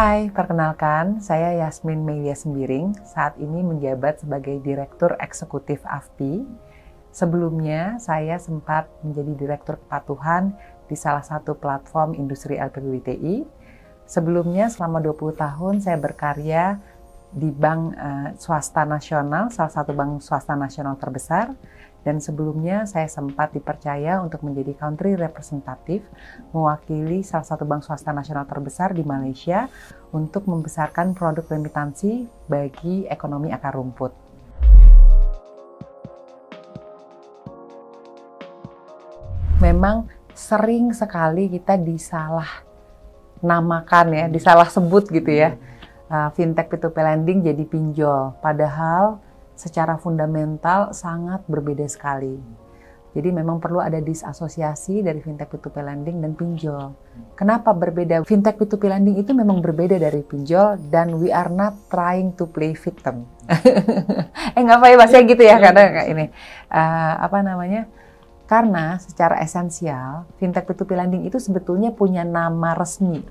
Hai, perkenalkan, saya Yasmin Melia Sembiring, saat ini menjabat sebagai Direktur Eksekutif AFPI. Sebelumnya, saya sempat menjadi Direktur Kepatuhan di salah satu platform industri LPBTI. Sebelumnya, selama 20 tahun saya berkarya di bank swasta nasional, salah satu bank swasta nasional terbesar. Dan sebelumnya saya sempat dipercaya untuk menjadi country representative mewakili salah satu bank swasta nasional terbesar di Malaysia untuk membesarkan produk remitansi bagi ekonomi akar rumput. Memang sering sekali kita disalah namakan ya, disalah sebut gitu ya. Fintech P2P lending jadi pinjol, padahal secara fundamental sangat berbeda sekali. Jadi memang perlu ada disasosiasi dari fintech P2P lending dan pinjol. Kenapa berbeda? Fintech P2P lending itu memang berbeda dari pinjol dan we are not trying to play victim. Nggak apa-apa bahasanya gitu ya, karena ini karena secara esensial fintech P2P lending itu sebetulnya punya nama resmi.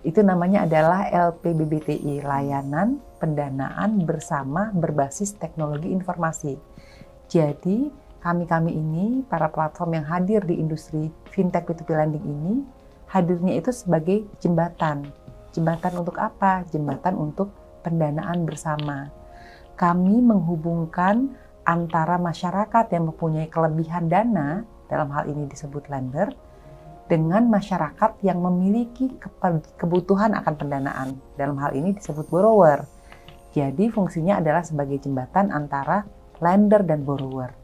Itu namanya adalah LPBBTI, Layanan Pendanaan Bersama Berbasis Teknologi Informasi. Jadi, kami ini, para platform yang hadir di industri fintech P2P lending ini, hadirnya itu sebagai jembatan. Jembatan untuk apa? Jembatan untuk pendanaan bersama. Kami menghubungkan antara masyarakat yang mempunyai kelebihan dana, dalam hal ini disebut lender, dengan masyarakat yang memiliki kebutuhan akan pendanaan. Dalam hal ini disebut borrower. Jadi fungsinya adalah sebagai jembatan antara lender dan borrower.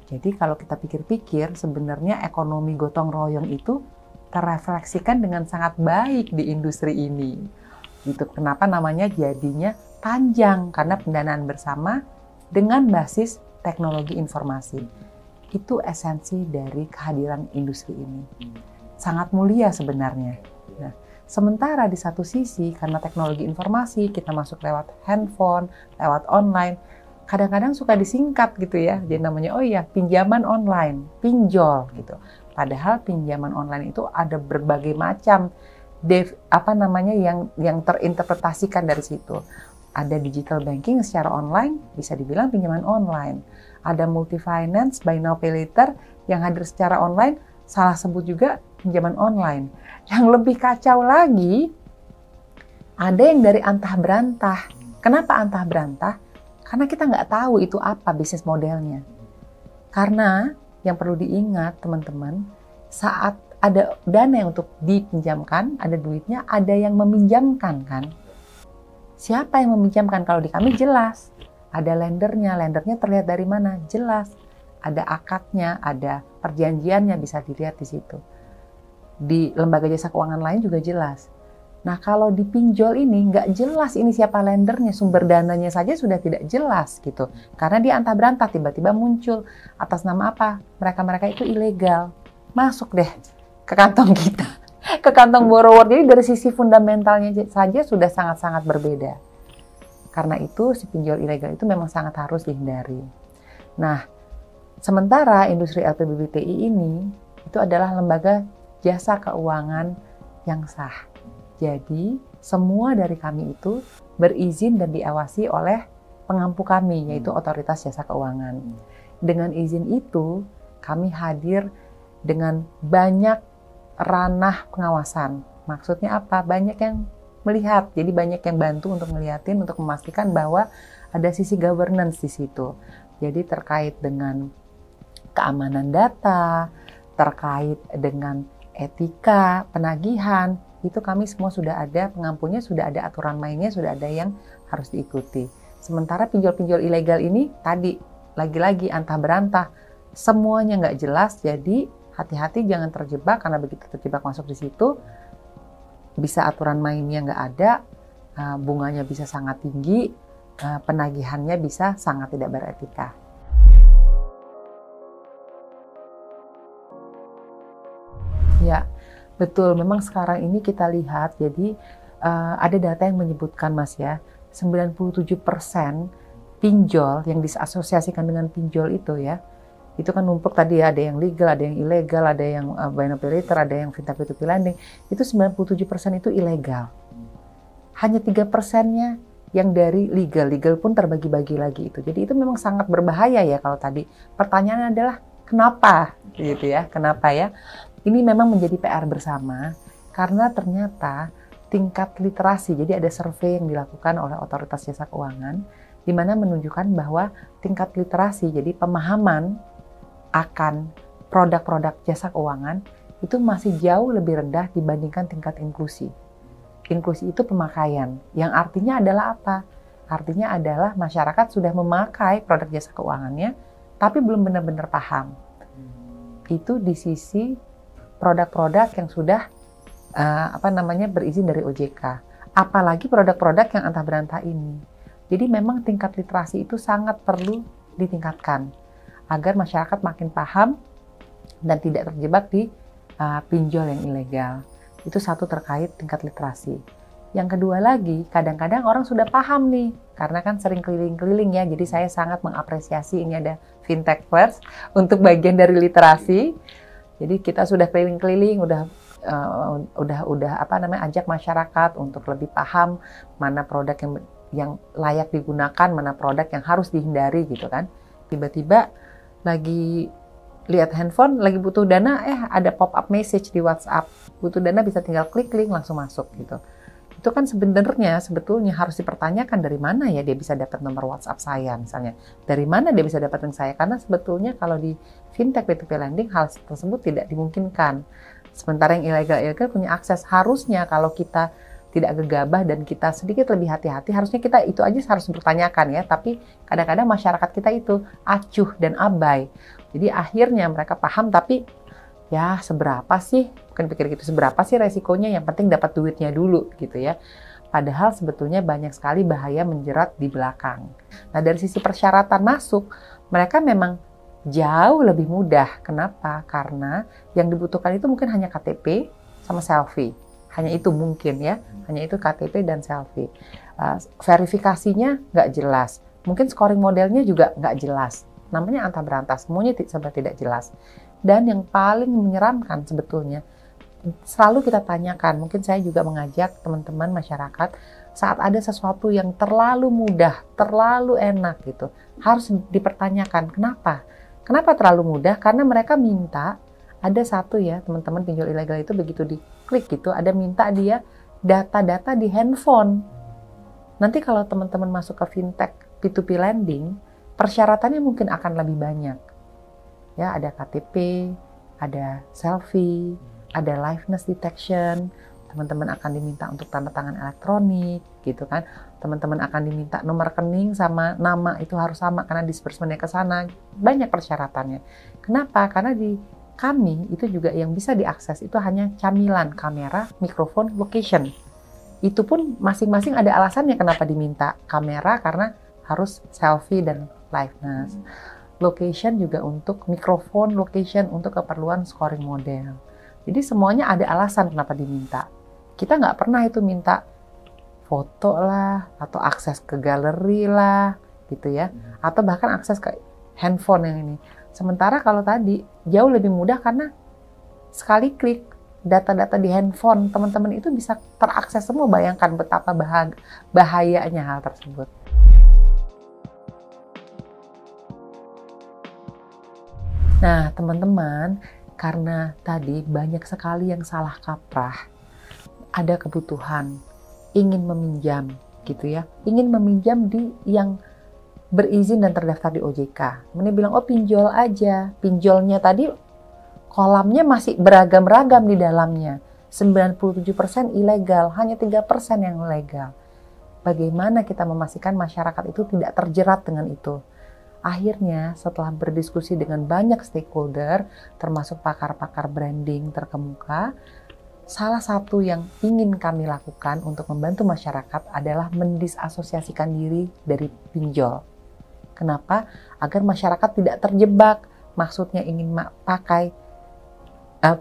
Jadi kalau kita pikir-pikir, sebenarnya ekonomi gotong royong itu terrefleksikan dengan sangat baik di industri ini. Gitu. Kenapa namanya jadinya panjang? Karena pendanaan bersama dengan basis teknologi informasi. Itu esensi dari kehadiran industri ini. Sangat mulia sebenarnya. Nah, sementara di satu sisi karena teknologi informasi kita masuk lewat handphone, lewat online, kadang-kadang suka disingkat gitu ya. Jadi namanya pinjaman online, pinjol gitu. Padahal pinjaman online itu ada berbagai macam yang terinterpretasikan dari situ. Ada digital banking secara online, bisa dibilang pinjaman online. Ada multi finance, buy now pay later yang hadir secara online, salah sebut juga pinjaman online. Yang lebih kacau lagi, ada yang dari antah berantah. Kenapa antah berantah? Karena kita nggak tahu itu apa bisnis modelnya. Karena yang perlu diingat teman-teman, saat ada dana yang untuk dipinjamkan, ada duitnya, ada yang meminjamkan kan. Siapa yang meminjamkan? Kalau di kami jelas. Ada lendernya terlihat dari mana? Jelas. Ada akadnya, ada perjanjiannya bisa dilihat di situ. Di lembaga jasa keuangan lain juga jelas. Nah kalau di pinjol ini nggak jelas ini siapa lendernya, sumber dananya saja sudah tidak jelas gitu. Karena dia antah berantah tiba-tiba muncul atas nama apa? Mereka itu ilegal. Masuk deh ke kantong kita, ke kantong borrower. Jadi dari sisi fundamentalnya saja sudah sangat-sangat berbeda. Karena itu si pinjol ilegal itu memang sangat harus dihindari. Nah, sementara industri LPBBTI ini itu adalah lembaga jasa keuangan yang sah. Jadi, semua dari kami itu berizin dan diawasi oleh pengampu kami, yaitu Otoritas Jasa Keuangan. Dengan izin itu, kami hadir dengan banyak ranah pengawasan. Maksudnya apa? Banyak yang melihat, jadi banyak yang bantu untuk ngeliatin, untuk memastikan bahwa ada sisi governance di situ. Jadi terkait dengan keamanan data, terkait dengan etika, penagihan, itu kami semua sudah ada, pengampunya sudah ada, aturan mainnya sudah ada yang harus diikuti. Sementara pinjol-pinjol ilegal ini tadi, lagi-lagi antah berantah, semuanya nggak jelas, jadi hati-hati jangan terjebak, karena begitu terjebak masuk di situ, bisa aturan mainnya nggak ada, bunganya bisa sangat tinggi, penagihannya bisa sangat tidak beretika. Ya, betul. Memang sekarang ini kita lihat, jadi ada data yang menyebutkan Mas ya, 97% pinjol yang disasosiasikan dengan pinjol itu ya, itu kan numpuk tadi ya, ada yang legal, ada yang ilegal, ada yang buy now pay later, ada yang fintech P2P lending, itu 97% itu ilegal. hanya 3%-nya yang dari legal. Legal pun terbagi-bagi lagi itu. Jadi itu memang sangat berbahaya ya kalau tadi. Pertanyaannya adalah kenapa gitu ya? Kenapa ya? Ini memang menjadi PR bersama karena ternyata tingkat literasi. Jadi ada survei yang dilakukan oleh Otoritas Jasa Keuangan di mana menunjukkan bahwa tingkat literasi, jadi pemahaman akan produk-produk jasa keuangan itu masih jauh lebih rendah dibandingkan tingkat inklusi. Inklusi itu pemakaian, yang artinya adalah apa? Artinya adalah masyarakat sudah memakai produk jasa keuangannya, tapi belum benar-benar paham. Itu di sisi produk-produk yang sudah berizin dari OJK. Apalagi produk-produk yang antah berantah ini. Jadi memang tingkat literasi itu sangat perlu ditingkatkan agar masyarakat makin paham dan tidak terjebak di pinjol yang ilegal. Itu satu terkait tingkat literasi. Yang kedua lagi, kadang-kadang orang sudah paham nih, karena kan sering keliling-keliling ya, jadi saya sangat mengapresiasi ini ada Fintech First untuk bagian dari literasi. Jadi kita sudah keliling-keliling, udah ajak masyarakat untuk lebih paham mana produk yang layak digunakan, mana produk yang harus dihindari gitu kan. Tiba-tiba lagi lihat handphone, lagi butuh dana, ada pop-up message di WhatsApp. Butuh dana bisa tinggal klik link langsung masuk gitu. Itu kan sebetulnya harus dipertanyakan dari mana ya dia bisa dapat nomor WhatsApp saya misalnya. Dari mana dia bisa dapat link saya? Karena sebetulnya kalau di fintech P2P lending hal tersebut tidak dimungkinkan. Sementara yang ilegal punya akses. Harusnya kalau kita tidak gegabah dan kita sedikit lebih hati-hati, harusnya kita itu aja harus bertanyakan ya. Tapi kadang-kadang masyarakat kita itu acuh dan abai. Jadi akhirnya mereka paham, tapi ya seberapa sih, bukan pikir gitu, seberapa sih resikonya, yang penting dapat duitnya dulu gitu ya. Padahal sebetulnya banyak sekali bahaya menjerat di belakang. Nah dari sisi persyaratan masuk, mereka memang jauh lebih mudah. Kenapa? Karena yang dibutuhkan itu mungkin hanya KTP sama selfie. Hanya itu mungkin ya, hanya itu KTP dan selfie. Verifikasinya nggak jelas. Mungkin scoring modelnya juga nggak jelas. Namanya antah berantah, semuanya serba tidak jelas. Dan yang paling menyeramkan sebetulnya, selalu kita tanyakan, mungkin saya juga mengajak teman-teman masyarakat, saat ada sesuatu yang terlalu mudah, terlalu enak gitu, harus dipertanyakan, kenapa? Kenapa terlalu mudah? Karena mereka minta, ada satu ya, teman-teman pinjol ilegal itu begitu diklik gitu, ada minta dia data-data di handphone. Nanti kalau teman-teman masuk ke fintech P2P lending, persyaratannya mungkin akan lebih banyak. Ya, ada KTP, ada selfie, ada liveness detection, teman-teman akan diminta untuk tanda tangan elektronik, gitu kan. Teman-teman akan diminta nomor rekening sama nama itu harus sama karena disbursementnya ke sana. Banyak persyaratannya. Kenapa? Karena di kami itu juga yang bisa diakses itu hanya camilan, kamera, mikrofon, location. Itu pun masing-masing ada alasannya kenapa diminta kamera, karena harus selfie dan liveness. Location juga untuk mikrofon, location untuk keperluan scoring model. Jadi semuanya ada alasan kenapa diminta. Kita nggak pernah itu minta foto lah, atau akses ke galeri lah, gitu ya. Atau bahkan akses ke handphone yang ini. Sementara kalau tadi jauh lebih mudah karena sekali klik data-data di handphone teman-teman itu bisa terakses semua. Bayangkan betapa bahayanya hal tersebut. Nah, teman-teman, karena tadi banyak sekali yang salah kaprah, ada kebutuhan ingin meminjam gitu ya, ingin meminjam di yang berizin dan terdaftar di OJK. Mereka bilang, oh pinjol aja. Pinjolnya tadi kolamnya masih beragam-ragam di dalamnya. 97% ilegal, hanya 3% yang legal. Bagaimana kita memastikan masyarakat itu tidak terjerat dengan itu? Akhirnya setelah berdiskusi dengan banyak stakeholder, termasuk pakar-pakar branding terkemuka, salah satu yang ingin kami lakukan untuk membantu masyarakat adalah mendisasosiasikan diri dari pinjol. Kenapa? Agar masyarakat tidak terjebak, maksudnya ingin pakai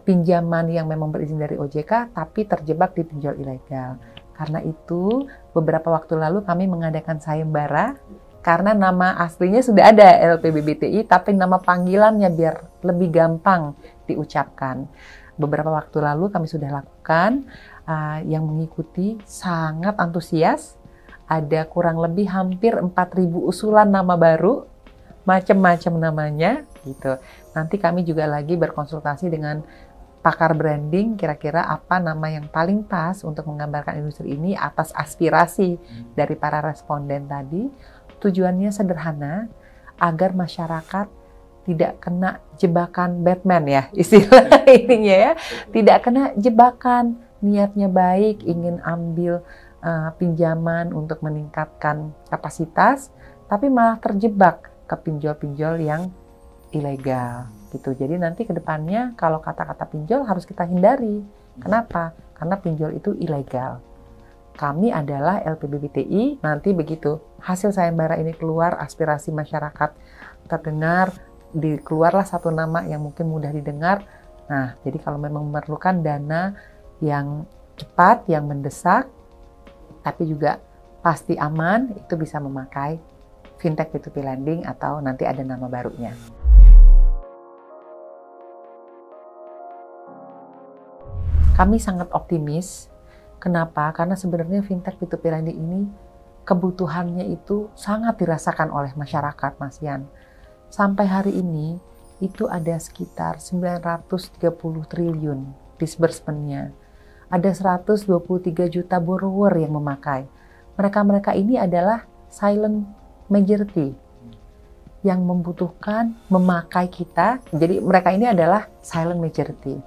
pinjaman yang memang berizin dari OJK, tapi terjebak di pinjol ilegal. Karena itu, beberapa waktu lalu kami mengadakan sayembara, karena nama aslinya sudah ada LPBBTI, tapi nama panggilannya biar lebih gampang diucapkan. Beberapa waktu lalu kami sudah lakukan, yang mengikuti sangat antusias. Ada kurang lebih hampir 4.000 usulan nama baru, macam-macam namanya gitu. Nanti kami juga lagi berkonsultasi dengan pakar branding, kira-kira apa nama yang paling pas untuk menggambarkan industri ini atas aspirasi dari para responden tadi. Tujuannya sederhana, agar masyarakat tidak kena jebakan Batman ya, istilah ininya ya. Tidak kena jebakan, niatnya baik, ingin ambil pinjaman untuk meningkatkan kapasitas, tapi malah terjebak ke pinjol-pinjol yang ilegal gitu. Jadi nanti ke depannya kalau kata-kata pinjol harus kita hindari. Kenapa? Karena pinjol itu ilegal. Kami adalah LPBBTI, nanti begitu hasil sayembara ini keluar, aspirasi masyarakat terdengar, keluarlah satu nama yang mungkin mudah didengar. Nah, jadi kalau memang memerlukan dana yang cepat, yang mendesak, tapi juga pasti aman, itu bisa memakai fintech P2P lending atau nanti ada nama barunya. Kami sangat optimis. Kenapa? Karena sebenarnya fintech P2P lending ini kebutuhannya itu sangat dirasakan oleh masyarakat, Mas Yan. Sampai hari ini itu ada sekitar 930 triliun disbursement-nya. Ada 123 juta borrower yang memakai. Mereka-mereka ini adalah silent majority yang membutuhkan memakai kita. Jadi mereka ini adalah silent majority.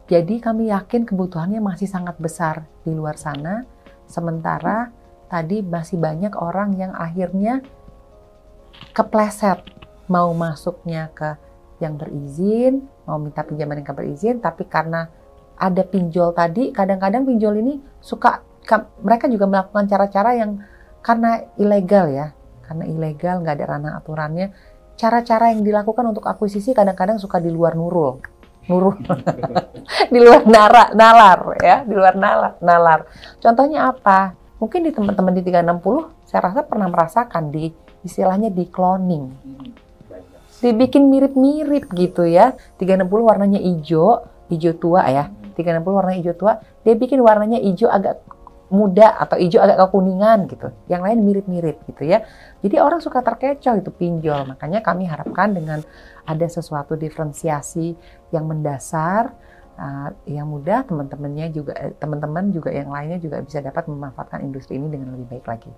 Jadi kami yakin kebutuhannya masih sangat besar di luar sana. Sementara tadi masih banyak orang yang akhirnya kepleset mau masuknya ke yang berizin, mau minta pinjaman yang berizin, tapi karena ada pinjol tadi, kadang-kadang pinjol ini mereka juga melakukan cara-cara yang karena ilegal ya, karena ilegal, nggak ada ranah aturannya. Cara-cara yang dilakukan untuk akuisisi kadang-kadang suka di luar nurul, di luar nalar ya, di luar nalar. Contohnya apa? Mungkin di teman-teman di 360, saya rasa pernah merasakan istilahnya di cloning. Dibikin mirip-mirip gitu ya. 360 warnanya hijau tua ya. 360 warna hijau tua, dia bikin warnanya hijau agak muda atau hijau agak kekuningan gitu. Yang lain mirip-mirip gitu ya. Jadi orang suka terkecoh itu pinjol. Makanya kami harapkan dengan ada sesuatu diferensiasi yang mendasar, yang mudah teman-teman juga yang lainnya juga bisa dapat memanfaatkan industri ini dengan lebih baik lagi.